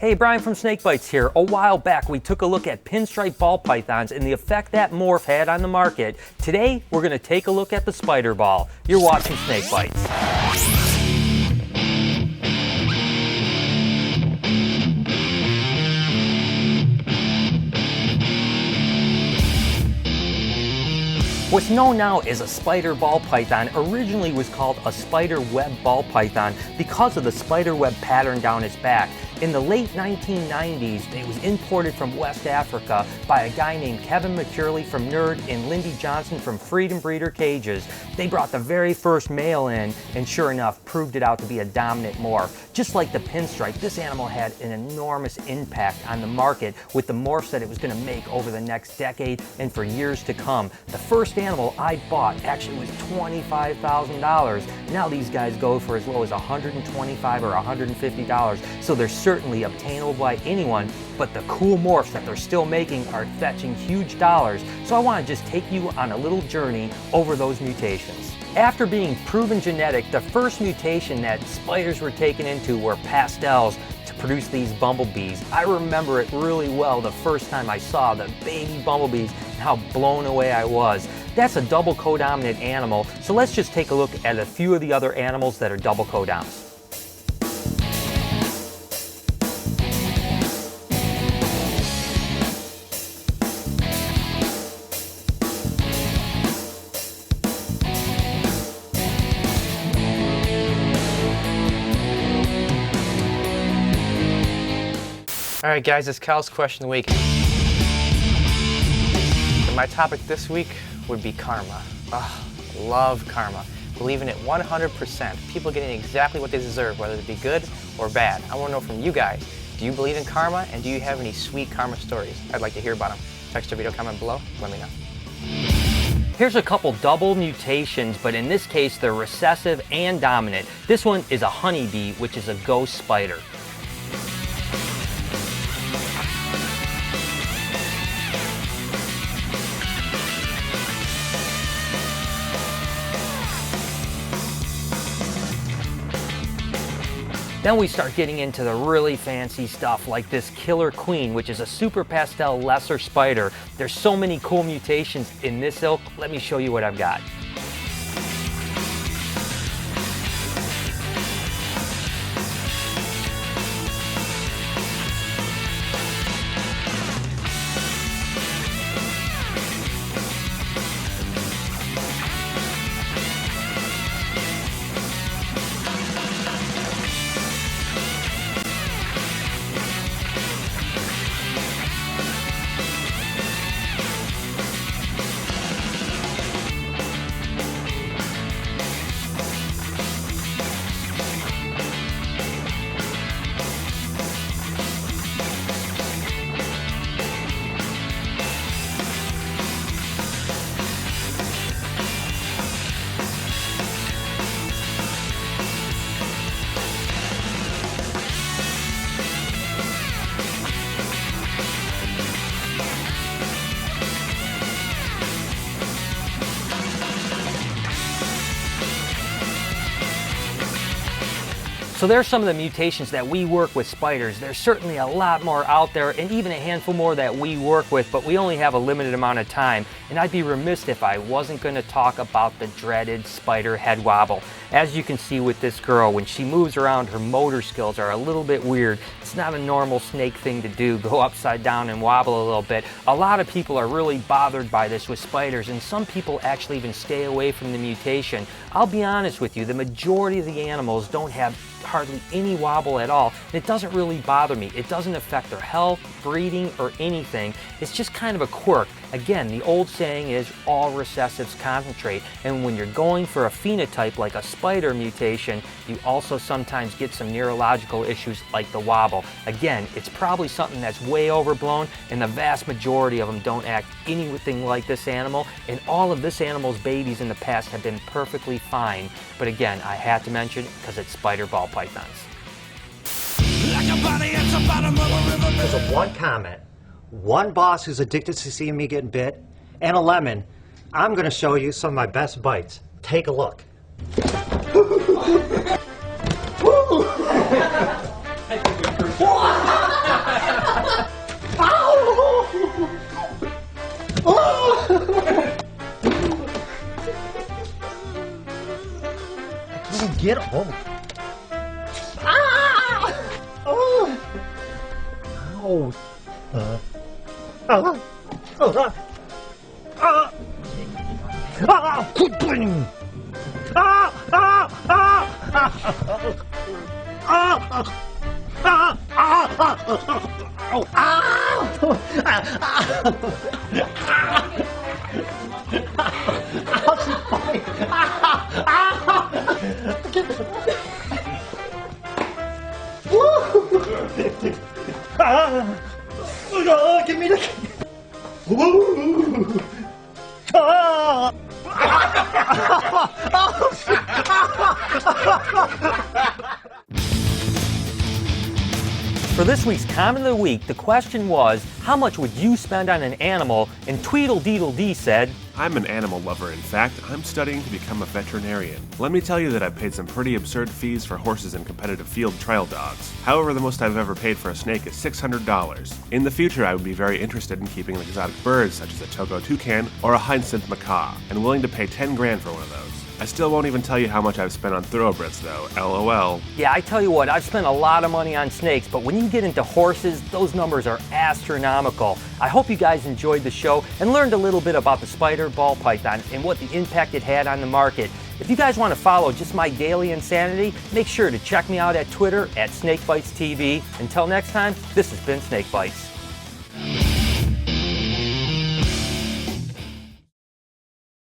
Hey, Brian from SnakeBytes here. A while back we took a look at pinstripe ball pythons and the effect that morph had on the market. Today we're going to take a look at the spider ball. You're watching SnakeBytes. What's known now as a spider ball python originally was called a spider web ball python because of the spider web pattern down its back. In the late 1990s, it was imported from West Africa by a guy named Kevin McCurley from Nerd and Lindy Johnson from Freedom Breeder Cages. They brought the very first male in and sure enough proved it out to be a dominant morph. Just like the pinstripe, this animal had an enormous impact on the market with the morphs that it was going to make over the next decade and for years to come. The first animal I bought actually was $25,000. Now these guys go for as low as $125 or $150, so they're certainly obtainable by anyone, but the cool morphs that they're still making are fetching huge dollars, so I want to just take you on a little journey over those mutations. After being proven genetic, the first mutation that spiders were taken into were pastels to produce these bumblebees. I remember it really well the first time I saw the baby bumblebees and how blown away I was. That's a double codominant animal, so let's just take a look at a few of the other animals that are double codoms. Alright guys, it's Cal's Question of the Week. And my topic this week would be karma. Love karma. Believe in it 100%. People getting exactly what they deserve, whether it be good or bad. I want to know from you guys, do you believe in karma, and do you have any sweet karma stories? I'd like to hear about them. Text or video comment below, let me know. Here's a couple double mutations, but in this case they're recessive and dominant. This one is a honeybee, which is a ghost spider. Then we start getting into the really fancy stuff like this killer queen, which is a super pastel lesser spider. There's so many cool mutations in this ilk. Let me show you what I've got. So there's some of the mutations that we work with spiders. There's certainly a lot more out there and even a handful more that we work with, but we only have a limited amount of time. And I'd be remiss if I wasn't going to talk about the dreaded spider head wobble. As you can see with this girl, when she moves around, her motor skills are a little bit weird. It's not a normal snake thing to do, go upside down and wobble a little bit. A lot of people are really bothered by this with spiders, and some people actually even stay away from the mutation. I'll be honest with you, the majority of the animals don't have hardly any wobble at all, and it doesn't really bother me. It doesn't affect their health, breeding, or anything. It's just kind of a quirk. Again, the old saying is all recessives concentrate, and when you're going for a phenotype like a spider mutation, you also sometimes get some neurological issues like the wobble. Again, it's probably something that's way overblown, and the vast majority of them don't act anything like this animal, and all of this animal's babies in the past have been perfectly fine. But again, I had to mention it because it's spider ball pythons. Because of one comment, one boss who's addicted to seeing me getting bit, and a lemon, I'm going to show you some of my best bites. Take a look. get him. Oh. Ah! Oh! Ow! Give me the key. For this week's Comment of the Week, the question was, how much would you spend on an animal? And Tweedledee said, I'm an animal lover. In fact, I'm studying to become a veterinarian. Let me tell you that I've paid some pretty absurd fees for horses and competitive field trial dogs. However, the most I've ever paid for a snake is $600. In the future, I would be very interested in keeping exotic birds such as a Togo toucan or a hyacinth macaw, and willing to pay 10 grand for one of those. I still won't even tell you how much I've spent on thoroughbreds though, LOL. yeah, I tell you what, I've spent a lot of money on snakes, but when you get into horses, those numbers are astronomical. I hope you guys enjoyed the show and learned a little bit about the spider ball python and what the impact it had on the market. If you guys want to follow just my daily insanity, make sure to check me out at Twitter at SnakeBytesTV. Until next time, this has been Snake Bites.